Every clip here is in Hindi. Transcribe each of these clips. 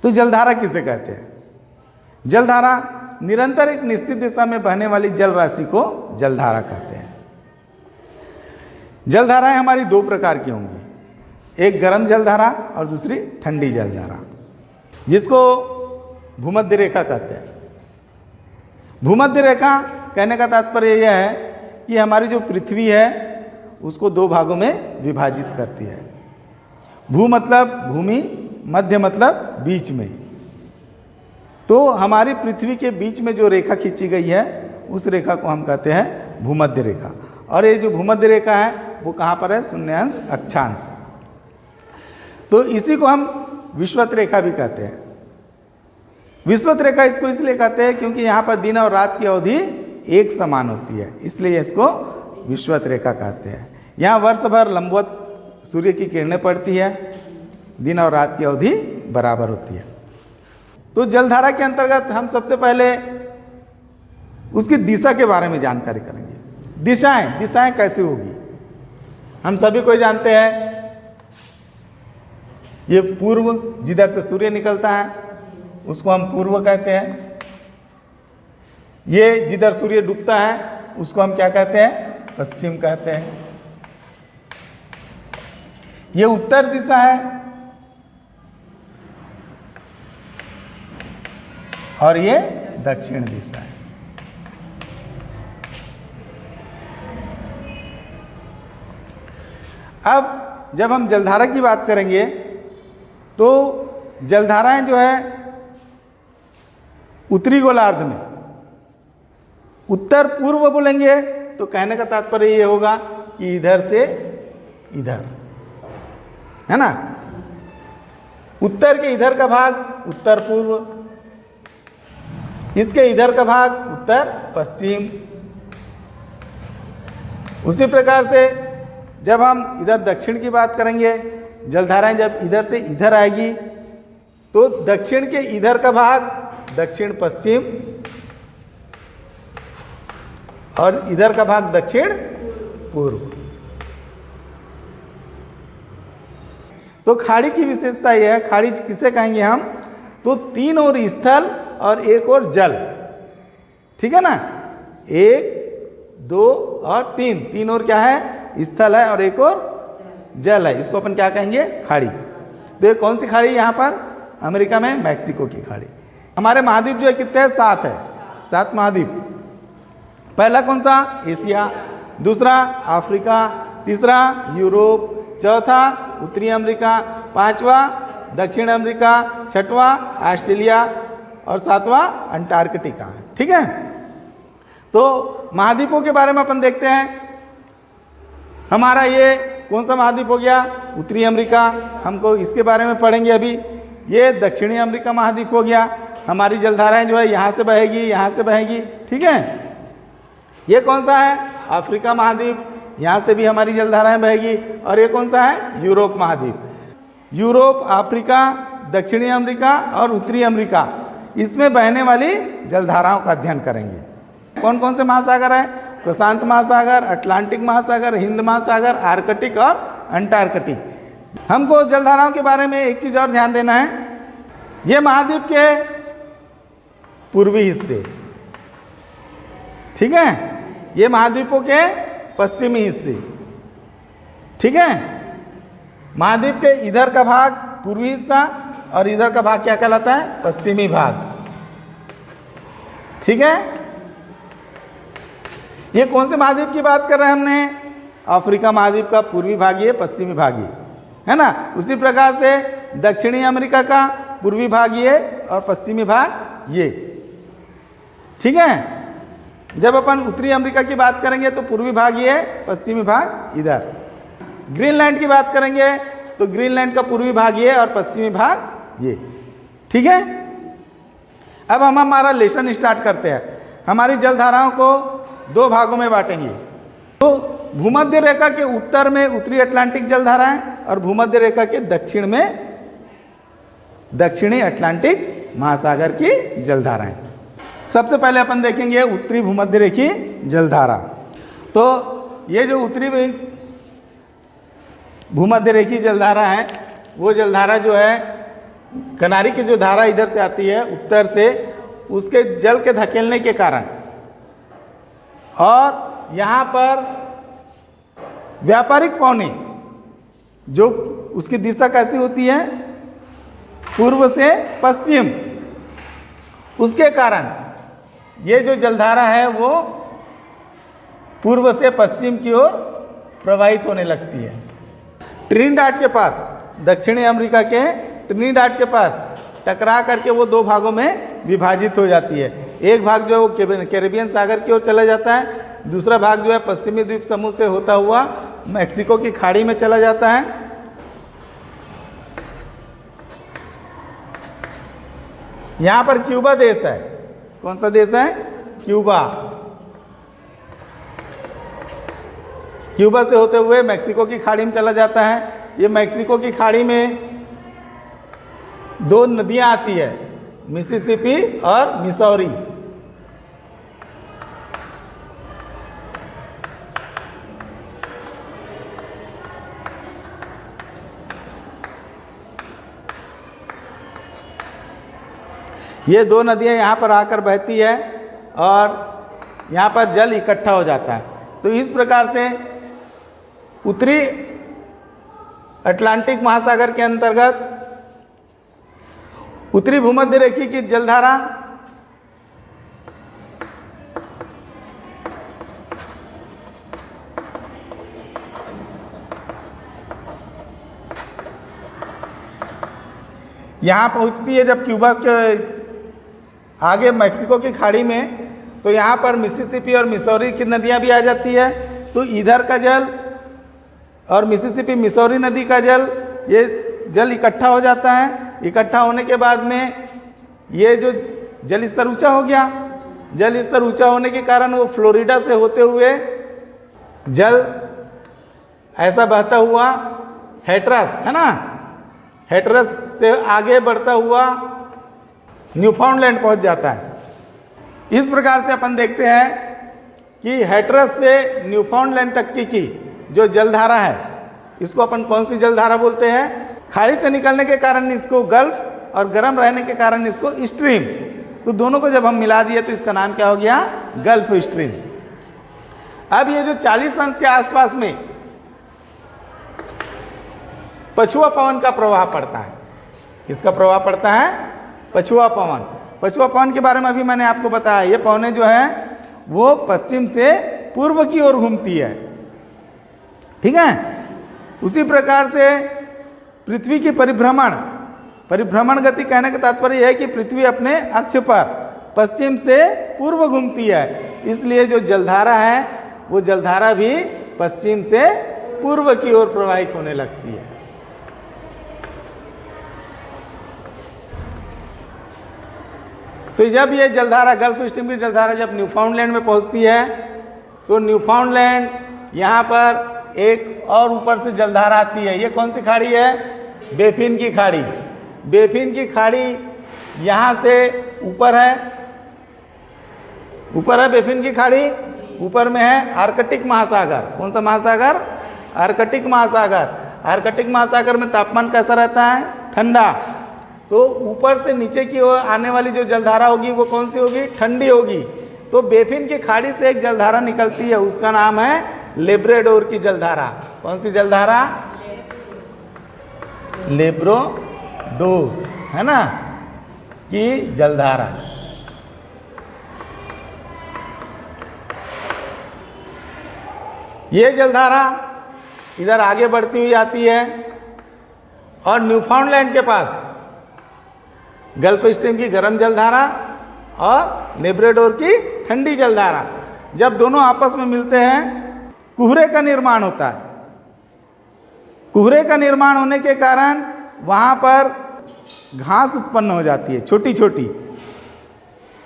तो जलधारा किसे कहते हैं? जलधारा निरंतर एक निश्चित दिशा में बहने वाली जल राशि को जलधारा कहते हैं। जलधाराएं हमारी दो प्रकार की होंगी, एक गर्म जलधारा और दूसरी ठंडी जलधारा, जिसको भूमध्य रेखा कहते हैं। भूमध्य रेखा कहने का तात्पर्य यह है कि हमारी जो पृथ्वी है उसको दो भागों में विभाजित करती है। भू मतलब भूमि, मध्य मतलब बीच में। तो हमारी पृथ्वी के बीच में जो रेखा खींची गई है उस रेखा को हम कहते हैं भूमध्य रेखा। और ये जो भूमध्य रेखा है वो कहाँ पर है? शून्यांश अक्षांश। तो इसी को हम विषुवत रेखा भी कहते हैं। विषुवत रेखा इसको इसलिए कहते हैं क्योंकि यहाँ पर दिन और रात की अवधि एक समान होती है, इसलिए इसको विषुवत रेखा कहते हैं। यहाँ वर्ष भर लंबवत सूर्य की किरणें पड़ती है, दिन और रात की अवधि बराबर होती है। तो जलधारा के अंतर्गत हम सबसे पहले उसकी दिशा के बारे में जानकारी करेंगे। दिशाएं कैसी होगी? हम सभी कोई जानते हैं, ये पूर्व, जिधर से सूर्य निकलता है उसको हम पूर्व कहते हैं। ये जिधर सूर्य डूबता है उसको हम क्या कहते हैं? पश्चिम कहते हैं। ये उत्तर दिशा है और ये दक्षिण दिशा है। अब जब हम जलधारा की बात करेंगे तो जलधाराएं जो है उत्तरी गोलार्ध में, उत्तर पूर्व बोलेंगे तो कहने का तात्पर्य ये होगा कि इधर से इधर, है ना। उत्तर के इधर का भाग उत्तर पूर्व, इसके इधर का भाग उत्तर पश्चिम। उसी प्रकार से जब हम इधर दक्षिण की बात करेंगे, जलधाराएं जब इधर से इधर आएगी तो दक्षिण के इधर का भाग दक्षिण पश्चिम और इधर का भाग दक्षिण पूर्व। तो खाड़ी की विशेषता यह है, खाड़ी किसे कहेंगे हम? तो तीन ओर स्थल और एक और जल, ठीक है ना। एक, दो और तीन, तीन ओर क्या है? स्थल है और एक और जल है। इसको अपन क्या कहेंगे? खाड़ी। तो ये कौन सी खाड़ी? यहाँ पर अमेरिका में मैक्सिको की खाड़ी। हमारे महाद्वीप जो है कितने हैं? 7 है, 7 महाद्वीप। पहला कौन सा? एशिया, दूसरा अफ्रीका, तीसरा यूरोप, चौथा उत्तरी अमेरिका, पांचवा दक्षिण अमेरिका, छठवां ऑस्ट्रेलिया और सातवां अंटार्कटिका, ठीक है। तो महाद्वीपों के बारे में अपन देखते हैं। हमारा ये कौन सा महाद्वीप हो गया? उत्तरी अमेरिका, हमको इसके बारे में पढ़ेंगे अभी। ये दक्षिणी अमेरिका महाद्वीप हो गया। हमारी जलधाराएं जो है यहाँ से बहेगी, यहाँ से बहेगी, ठीक है। ये कौन सा है? अफ्रीका महाद्वीप, यहाँ से भी हमारी जलधाराएं बहेगी। और ये कौन सा है? यूरोप महाद्वीप। यूरोप, अफ्रीका, दक्षिणी अमेरिका और उत्तरी अमेरिका, इसमें बहने वाली जलधाराओं का अध्ययन करेंगे। कौन कौन से महासागर है? प्रशांत महासागर, अटलांटिक महासागर, हिंद महासागर, आर्कटिक और अंटार्कटिक। हमको जलधाराओं के बारे में एक चीज और ध्यान देना है, ये महाद्वीप के पूर्वी हिस्से, ठीक है, ये महाद्वीपों के पश्चिमी हिस्से, ठीक है। महाद्वीप के इधर का भाग पूर्वी हिस्सा और इधर का भाग क्या कहलाता है? पश्चिमी भाग, ठीक है। ये कौन से महाद्वीप की बात कर रहे हैं हमने? अफ्रीका महाद्वीप का पूर्वी भाग ये, पश्चिमी भाग ये, है ना। उसी प्रकार से दक्षिणी अमेरिका का पूर्वी भाग ये और पश्चिमी भाग ये, ठीक है। जब अपन उत्तरी अमेरिका की बात करेंगे तो पूर्वी भाग ये, पश्चिमी भाग इधर। ग्रीनलैंड की बात करेंगे तो ग्रीनलैंड का पूर्वी भाग ये और पश्चिमी भाग ये, ठीक है। अब हम हमारा लेसन स्टार्ट करते हैं। हमारी जलधाराओं को दो भागों में बांटेंगे। तो भूमध्य रेखा के उत्तर में उत्तरी अटलांटिक जलधाराएं और भूमध्य रेखा के दक्षिण में दक्षिणी अटलांटिक महासागर की जलधाराएं। सबसे पहले अपन देखेंगे उत्तरी भूमध्य रेखी जलधारा। तो ये जो उत्तरी भूमध्य रेखी जलधारा है वो जलधारा जो है कनारी की जो धारा इधर से आती है उत्तर से, उसके जल के धकेलने के कारण, और यहाँ पर व्यापारिक पौनी जो उसकी दिशा कैसी होती है, पूर्व से पश्चिम, उसके कारण ये जो जलधारा है वो पूर्व से पश्चिम की ओर प्रवाहित होने लगती है। ट्रिनिडाड के पास, दक्षिणी अमेरिका के ट्रिनिडाड के पास टकरा करके वो दो भागों में विभाजित हो जाती है। एक भाग जो है वो कैरिबियन सागर की ओर चला जाता है, दूसरा भाग जो है पश्चिमी द्वीप समूह से होता हुआ मैक्सिको की खाड़ी में चला जाता है। यहाँ पर क्यूबा देश है। कौन सा देश है? क्यूबा। क्यूबा से होते हुए मैक्सिको की खाड़ी में चला जाता है। ये मैक्सिको की खाड़ी में दो नदियां आती है, मिसिसिपी और मिसौरी। ये दो नदियां यहाँ पर आकर बहती है और यहाँ पर जल इकट्ठा हो जाता है। तो इस प्रकार से उत्तरी अटलांटिक महासागर के अंतर्गत उत्तरी भूमध्य रेखी की जलधारा यहाँ पहुँचती है जब क्यूबा के आगे मैक्सिको की खाड़ी में, तो यहाँ पर मिसिसिपी और मिसौरी की नदियाँ भी आ जाती है। तो इधर का जल और मिसिसिपी मिसौरी नदी का जल, ये जल इकट्ठा हो जाता है। इकट्ठा होने के बाद में ये जो जल स्तर ऊंचा हो गया, जल स्तर ऊंचा होने के कारण वो फ्लोरिडा से होते हुए जल ऐसा बहता हुआ हैट्रस, है ना, हैट्रस से आगे बढ़ता हुआ न्यूफाउंडलैंड पहुंच जाता है। इस प्रकार से अपन देखते हैं कि हैट्रस से न्यूफाउंडलैंड तक की जो जलधारा है, इसको अपन कौन सी जलधारा बोलते हैं? खाड़ी से निकलने के कारण इसको गल्फ और गर्म रहने के कारण इसको स्ट्रीम। तो दोनों को जब हम मिला दिए तो इसका नाम क्या हो गया? Gulf stream. अब ये जो 40 अंश के आसपास में पछुआ पवन का प्रवाह पड़ता है। किसका प्रभाव पड़ता है? पछुआ पवन। पछुआ पवन के बारे में अभी मैंने आपको बताया। ये पवनें जो है वो पश्चिम से पूर्व की ओर घूमती है, ठीक है। उसी प्रकार से पृथ्वी की परिभ्रमण गति कहने का तात्पर्य है कि पृथ्वी अपने अक्ष पर पश्चिम से पूर्व घूमती है, इसलिए जो जलधारा है वो जलधारा भी पश्चिम से पूर्व की ओर प्रवाहित होने लगती है। तो जब ये जलधारा, गल्फ स्ट्रीम की जलधारा जब न्यूफाउंडलैंड में पहुंचती है, तो न्यूफाउंडलैंड यहाँ पर एक और ऊपर से जलधारा आती है। ये कौन सी खाड़ी है? बेफिन की खाड़ी। बेफिन की खाड़ी यहाँ से ऊपर है, ऊपर है बेफिन की खाड़ी, ऊपर में है आर्कटिक महासागर। कौन सा महासागर? आर्कटिक महासागर। आर्कटिक महासागर में तापमान कैसा रहता है? ठंडा। तो ऊपर से नीचे की ओर आने वाली जो जलधारा होगी वो कौन सी होगी? ठंडी होगी। तो बेफिन की खाड़ी से एक जलधारा निकलती है, उसका नाम है लेब्राडोर की जलधारा। कौन सी जलधारा? लेब्राडोर, है ना, की जलधारा। ये जलधारा इधर आगे बढ़ती हुई आती है और न्यूफाउंडलैंड के पास गल्फ स्ट्रीम की गर्म जलधारा और लेब्राडोर की ठंडी जलधारा जब दोनों आपस में मिलते हैं, कुहरे का निर्माण होता है। कुहरे का निर्माण होने के कारण वहाँ पर घास उत्पन्न हो जाती है, छोटी छोटी।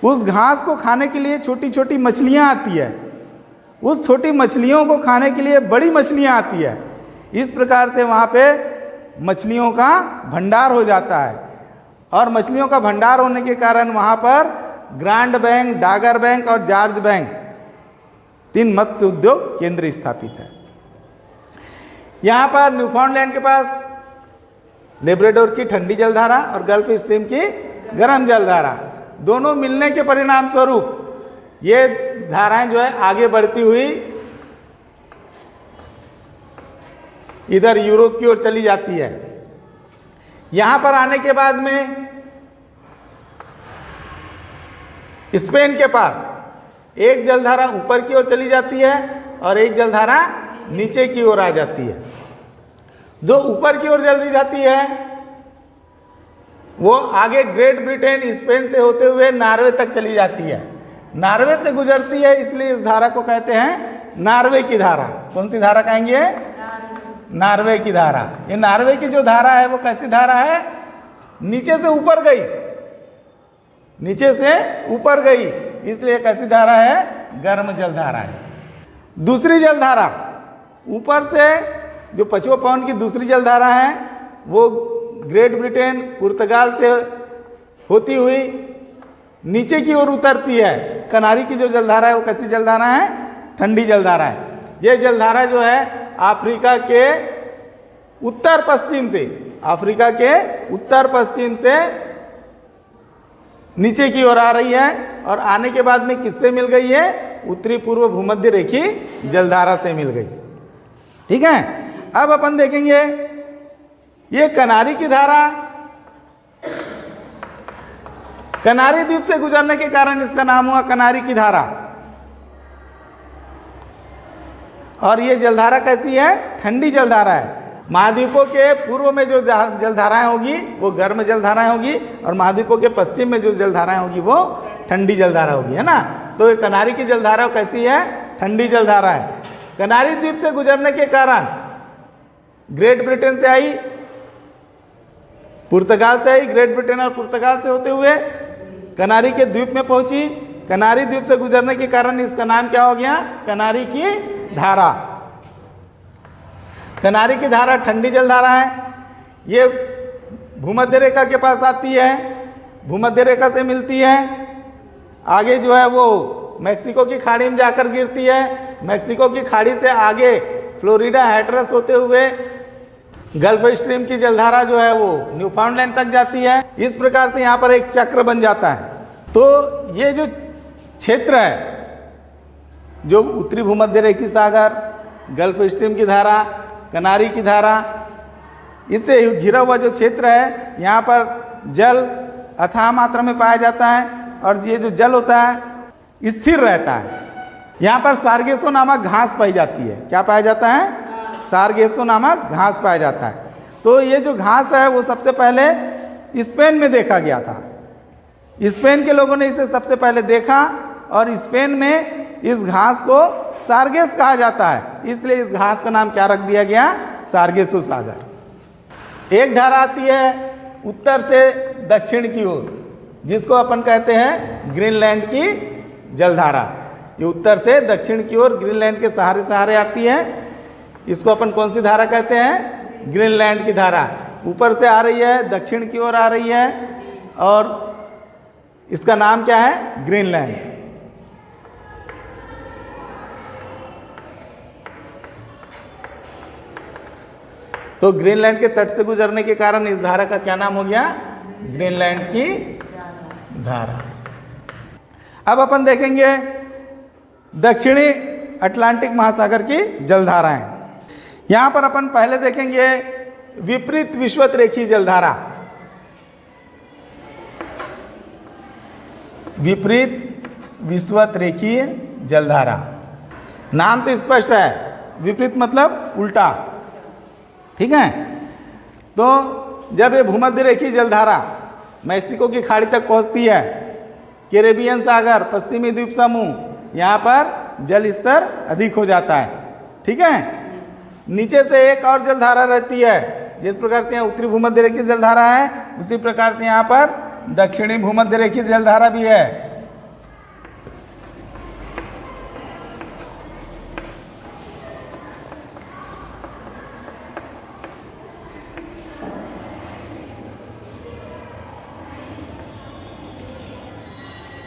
उस घास को खाने के लिए छोटी छोटी मछलियाँ आती है, उस छोटी मछलियों को खाने के लिए बड़ी मछलियाँ आती है। इस प्रकार से वहाँ पे मछलियों का भंडार हो जाता है और मछलियों का भंडार होने के कारण वहाँ पर ग्रांड बैंक, डागर बैंक और जॉर्ज बैंक 3 मत्स्य उद्योग केंद्र स्थापित है। यहाँ पर न्यूफाउंडलैंड के पास लेब्राडोर की ठंडी जलधारा और गल्फ स्ट्रीम की गर्म जलधारा, दोनों मिलने के परिणाम स्वरूप ये धाराएं जो है आगे बढ़ती हुई इधर यूरोप की ओर चली जाती है। यहां पर आने के बाद में स्पेन के पास एक जलधारा ऊपर की ओर चली जाती है और एक जलधारा नीचे की ओर आ जाती है। जो ऊपर की ओर चली जाती है वो आगे ग्रेट ब्रिटेन स्पेन से होते हुए नॉर्वे तक चली जाती है। नॉर्वे से गुजरती है, इसलिए इस धारा को कहते हैं नॉर्वे की धारा। कौन सी धारा कहेंगे? नॉर्वे की धारा। ये नॉर्वे की जो धारा है वो कैसी धारा है? नीचे से ऊपर गई, नीचे से ऊपर गई, इसलिए कैसी धारा है? गर्म जलधारा है। दूसरी जलधारा ऊपर से जो पश्चिम पवन की दूसरी जलधारा है वो ग्रेट ब्रिटेन पुर्तगाल से होती हुई नीचे की ओर उतरती है। कनारी की जो जलधारा है वो कैसी जलधारा है? ठंडी जलधारा है। ये जलधारा जो है अफ्रीका के उत्तर पश्चिम से, अफ्रीका के उत्तर पश्चिम से नीचे की ओर आ रही है और आने के बाद में किससे मिल गई है? उत्तरी पूर्व भूमध्य रेखी जलधारा से मिल गई। ठीक है, अब अपन देखेंगे ये कनारी की धारा कनारी द्वीप से गुजरने के कारण इसका नाम हुआ कनारी की धारा। और ये जलधारा कैसी है? ठंडी जलधारा है। महाद्वीपों के पूर्व में जो जलधाराएं होगी वो गर्म जलधाराएं होगी और महाद्वीपों के पश्चिम में जो जलधाराएं होगी वो ठंडी जलधारा होगी, है ना। तो ये कनारी की जलधारा कैसी है? ठंडी जलधारा है। कनारी द्वीप से गुजरने के कारण ग्रेट ब्रिटेन से आई, पुर्तगाल से आई, ग्रेट ब्रिटेन और पुर्तगाल से होते हुए कनारी के द्वीप में पहुंची। कनारी द्वीप से गुजरने के कारण इसका नाम क्या हो गया? कनारी की धारा। कनारी की धारा ठंडी जलधारा है। ये भूमध्य रेखा के पास आती है, भूमध्य रेखा से मिलती है, आगे जो है वो मैक्सिको की खाड़ी में जाकर गिरती है। मैक्सिको की खाड़ी से आगे फ्लोरिडा हैटरस होते हुए गल्फ स्ट्रीम की जलधारा जो है वो न्यूफाउंडलैंड तक जाती है। इस प्रकार से यहाँ पर एक चक्र बन जाता है। तो ये जो क्षेत्र है, जो उत्तरी भूमध्य रेखी सागर, गल्फ स्ट्रीम की धारा, कनारी की धारा, इससे घिरा हुआ जो क्षेत्र है, यहाँ पर जल अथाह मात्रा में पाया जाता है और ये जो जल होता है स्थिर रहता है। यहाँ पर सारगेसो नामक घास पाई जाती है। क्या पाया जाता है? सारगेसो नामक घास पाया जाता है। तो ये जो घास है वो सबसे पहले स्पेन में देखा गया था। स्पेन के लोगों ने इसे सबसे पहले देखा और स्पेन में इस घास को सारगेस कहा जाता है, इसलिए इस घास का नाम क्या रख दिया गया? सारगेसो सागर। एक धारा आती है उत्तर से दक्षिण की ओर, जिसको अपन कहते हैं ग्रीनलैंड की जलधारा। ये उत्तर से दक्षिण की ओर ग्रीनलैंड के सहारे सहारे आती है। इसको अपन कौन सी धारा कहते हैं? ग्रीनलैंड की धारा। ऊपर से आ रही है, दक्षिण की ओर आ रही है और इसका नाम क्या है? ग्रीनलैंड। तो ग्रीनलैंड के तट से गुजरने के कारण इस धारा का क्या नाम हो गया? ग्रीनलैंड की धारा। अब अपन देखेंगे दक्षिणी अटलांटिक महासागर की जलधाराएं। यहां पर अपन पहले देखेंगे विपरीत विषुवत रेखीय जलधारा। विपरीत विषुवत रेखीय जलधारा नाम से स्पष्ट है। विपरीत मतलब उल्टा, ठीक है। तो जब ये भूमध्य रेखीय जलधारा मैक्सिको की खाड़ी तक पहुंचती है, कैरेबियन सागर, पश्चिमी द्वीप समूह, यहाँ पर जल स्तर अधिक हो जाता है, ठीक है। नीचे से एक और जलधारा रहती है। जिस प्रकार से यहाँ उत्तरी भूमध्य रेखीय जलधारा है, उसी प्रकार से यहाँ पर दक्षिणी भूमध्य रेखीय जलधारा भी है।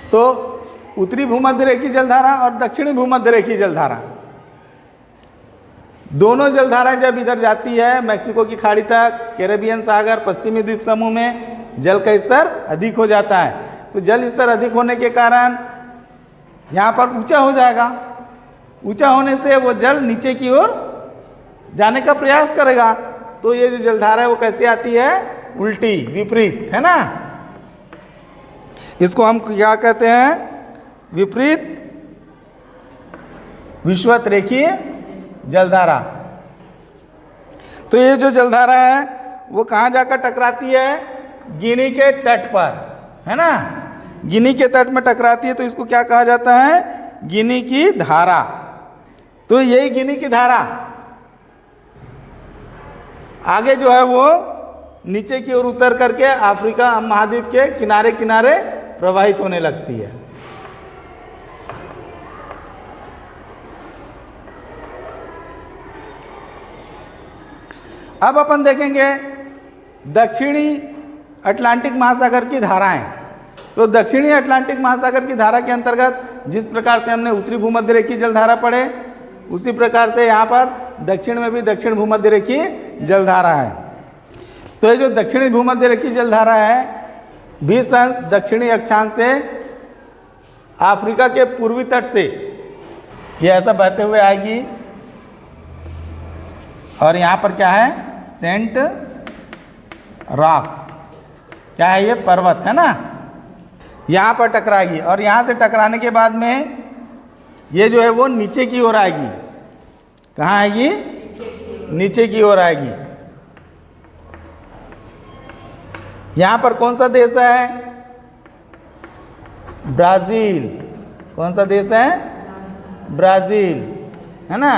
तो उत्तरी भूमध्य रेखीय जलधारा और दक्षिणी भूमध्य रेखीय जलधारा दोनों जलधाराएं जब इधर जाती है मैक्सिको की खाड़ी तक, कैरेबियन सागर, पश्चिमी द्वीप समूह में जल का स्तर अधिक हो जाता है। तो जल स्तर अधिक होने के कारण यहाँ पर ऊंचा हो जाएगा। ऊंचा होने से वो जल नीचे की ओर जाने का प्रयास करेगा। तो ये जो जलधारा है वो कैसे आती है? उल्टी, विपरीत, है ना। इसको हम क्या कहते हैं? विपरीत विषुवत रेखीय जलधारा। तो ये जो जलधारा है वो कहाँ जाकर टकराती है? गिनी के तट पर, है ना। गिनी के तट में टकराती है तो इसको क्या कहा जाता है? गिनी की धारा। तो यही गिनी की धारा आगे जो है वो नीचे की ओर उतर करके अफ्रीका महाद्वीप के किनारे किनारे प्रवाहित होने लगती है। अब अपन देखेंगे दक्षिणी अटलांटिक महासागर की धाराएं। तो दक्षिणी अटलांटिक महासागर की धारा के अंतर्गत जिस प्रकार से हमने उत्तरी भूमध्य रेखीय जलधारा पढ़े, उसी प्रकार से यहाँ पर दक्षिण में भी दक्षिण भूमध्य रेखीय जलधारा है। तो ये जो दक्षिणी भूमध्य रेखीय जलधारा है 20 अंश दक्षिणी अक्षांश से अफ्रीका के पूर्वी तट से ये ऐसा बहते हुए आएगी और यहाँ पर क्या है? सेंट रॉक, क्या है? ये पर्वत है ना। यहाँ पर टकराएगी और यहाँ से टकराने के बाद में ये जो है वो नीचे की ओर आएगी। कहाँ आएगी? नीचे की ओर आएगी। यहाँ पर कौन सा देश है? ब्राज़ील। कौन सा देश है? ब्राज़ील, है ना।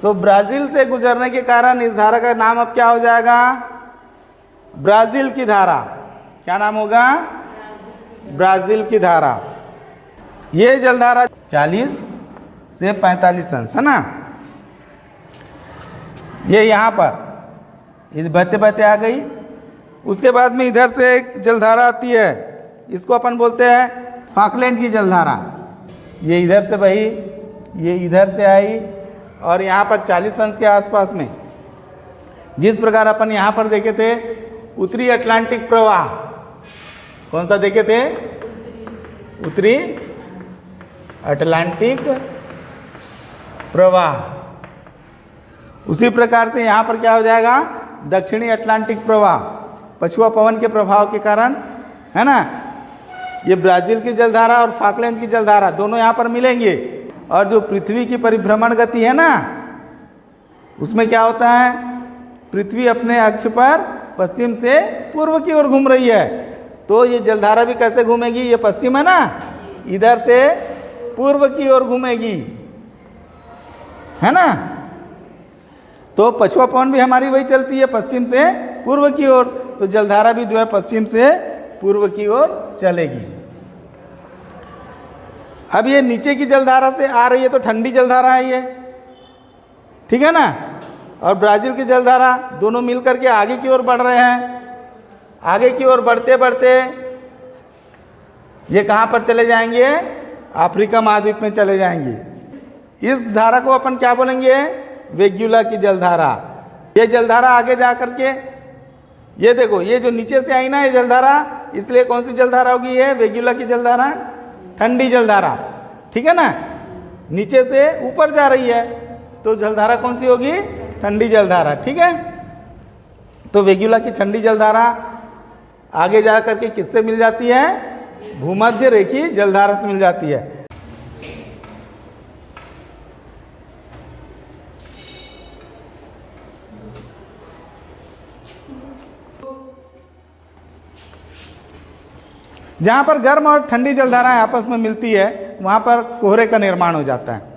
तो ब्राज़ील से गुजरने के कारण इस धारा का नाम अब क्या हो जाएगा? ब्राज़ील की धारा। क्या नाम होगा? ब्राज़ील की धारा। ये जलधारा 40 से 45 अंश, है ना। ये यहाँ पर इधर बहते बहते आ गई। उसके बाद में इधर से एक जलधारा आती है, इसको अपन बोलते हैं फॉकलैंड की जलधारा। ये इधर से बही, ये इधर से आई और यहाँ पर 40 अंश के आसपास में जिस प्रकार अपन यहाँ पर देखे थे उत्तरी अटलांटिक प्रवाह। कौन सा देखे थे? उत्तरी अटलांटिक प्रवाह। उसी प्रकार से यहाँ पर क्या हो जाएगा? दक्षिणी अटलांटिक प्रवाह। पछुआ पवन के प्रभाव के कारण, है ना, ये ब्राज़ील की जलधारा और फॉकलैंड की जलधारा दोनों यहाँ पर मिलेंगे। और जो पृथ्वी की परिभ्रमण गति है ना, उसमें क्या होता है? पृथ्वी अपने अक्ष पर पश्चिम से पूर्व की ओर घूम रही है। तो ये जलधारा भी कैसे घूमेगी? ये पश्चिम है ना, इधर से पूर्व की ओर घूमेगी, है ना। तो पछुआ पवन भी हमारी वही चलती है, पश्चिम से पूर्व की ओर। तो जलधारा भी जो है पश्चिम से पूर्व की ओर चलेगी। अब ये नीचे की जलधारा से आ रही है तो ठंडी जलधारा है ये, ठीक है ना। और ब्राज़ील की जलधारा दोनों मिलकर के आगे की ओर बढ़ रहे हैं। आगे की ओर बढ़ते बढ़ते ये कहाँ पर चले जाएंगे? अफ्रीका महाद्वीप में चले जाएंगे। इस धारा को अपन क्या बोलेंगे? वेगुला की जलधारा। ये जलधारा आगे जा करके ये देखो, ये जो नीचे से आई ना ये जलधारा, इसलिए कौन सी जलधारा होगी? ये वेगुला की जलधारा, ठंडी जलधारा, ठीक है ना। नीचे से ऊपर जा रही है तो जलधारा कौन सी होगी? ठंडी जलधारा, ठीक है। तो वेगुला की ठंडी जलधारा आगे जा करके किससे मिल जाती है? भूमध्य रेखीय जलधारा से मिल जाती है। जहाँ पर गर्म और ठंडी जलधाराएं आपस में मिलती है वहाँ पर कोहरे का निर्माण हो जाता है।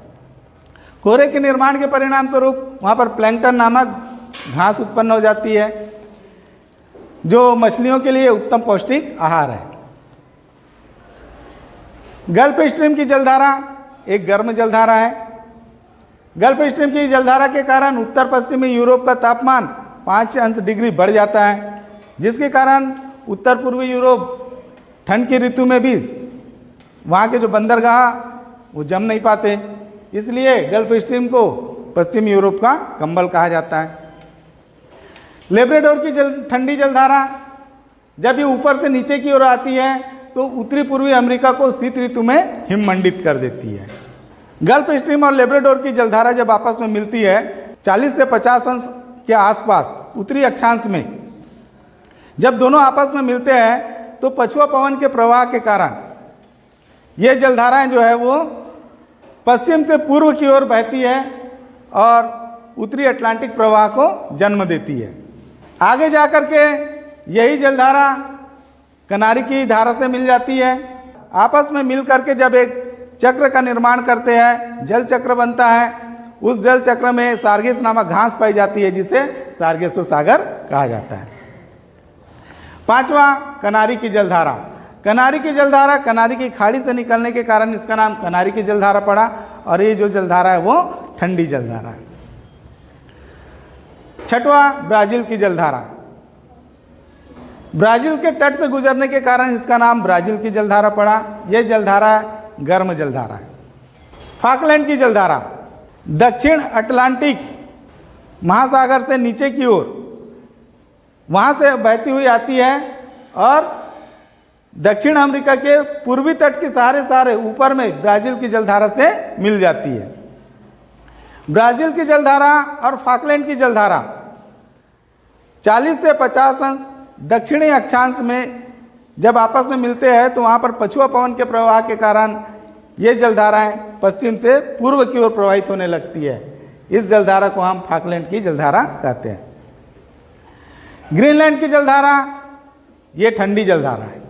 कोहरे के निर्माण के परिणाम स्वरूप वहाँ पर प्लैंकटन नामक घास उत्पन्न हो जाती है जो मछलियों के लिए उत्तम पौष्टिक आहार है। गल्फ स्ट्रीम की जलधारा एक गर्म जलधारा है। गल्फ स्ट्रीम की जलधारा के कारण उत्तर पश्चिमी यूरोप का तापमान 5 अंश डिग्री बढ़ जाता है, जिसके कारण उत्तर पूर्वी यूरोप ठंड की ऋतु में भी वहाँ के जो बंदरगाह वो जम नहीं पाते। इसलिए गल्फ स्ट्रीम को पश्चिम यूरोप का कंबल कहा जाता है। लेब्राडोर की ठंडी जलधारा जब ये ऊपर से नीचे की ओर आती है तो उत्तरी पूर्वी अमेरिका को शीत ऋतु में हिममंडित कर देती है। गल्फ स्ट्रीम और लेब्राडोर की जलधारा जब आपस में मिलती है 40 से 50 अंश के आसपास उत्तरी अक्षांश में, जब दोनों आपस में मिलते हैं तो पछुआ पवन के प्रवाह के कारण ये जलधाराएं जो है वो पश्चिम से पूर्व की ओर बहती है और उत्तरी अटलांटिक प्रवाह को जन्म देती है। आगे जाकर के यही जलधारा कनारी की धारा से मिल जाती है। आपस में मिल करके जब एक चक्र का निर्माण करते हैं, जल चक्र बनता है। उस जल चक्र में सार्गेस नामक घास पाई जाती है जिसे सार्गेसो सागर कहा जाता है। पांचवा, कनारी की जलधारा। कनारी की जलधारा कनारी की खाड़ी से निकलने के कारण इसका नाम कनारी की जलधारा पड़ा और ये जो जलधारा है वो ठंडी जलधारा है। छठवा, ब्राजील की जलधारा। ब्राजील के तट से गुजरने के कारण इसका नाम ब्राजील की जलधारा पड़ा। यह जलधारा गर्म जलधारा है। फाकलैंड की जलधारा दक्षिण अटलांटिक महासागर से नीचे की ओर वहाँ से बहती हुई आती है और दक्षिण अमेरिका के पूर्वी तट के सारे ऊपर में ब्राज़ील की जलधारा से मिल जाती है। ब्राज़ील की जलधारा और फाकलैंड की जलधारा 40 से 50 अंश दक्षिणी अक्षांश में जब आपस में मिलते हैं तो वहाँ पर पछुआ पवन के प्रवाह के कारण ये जलधाराएं पश्चिम से पूर्व की ओर प्रवाहित होने लगती है। इस जलधारा को हम फाकलैंड की जलधारा कहते हैं। ग्रीनलैंड की जलधारा ये ठंडी जलधारा है।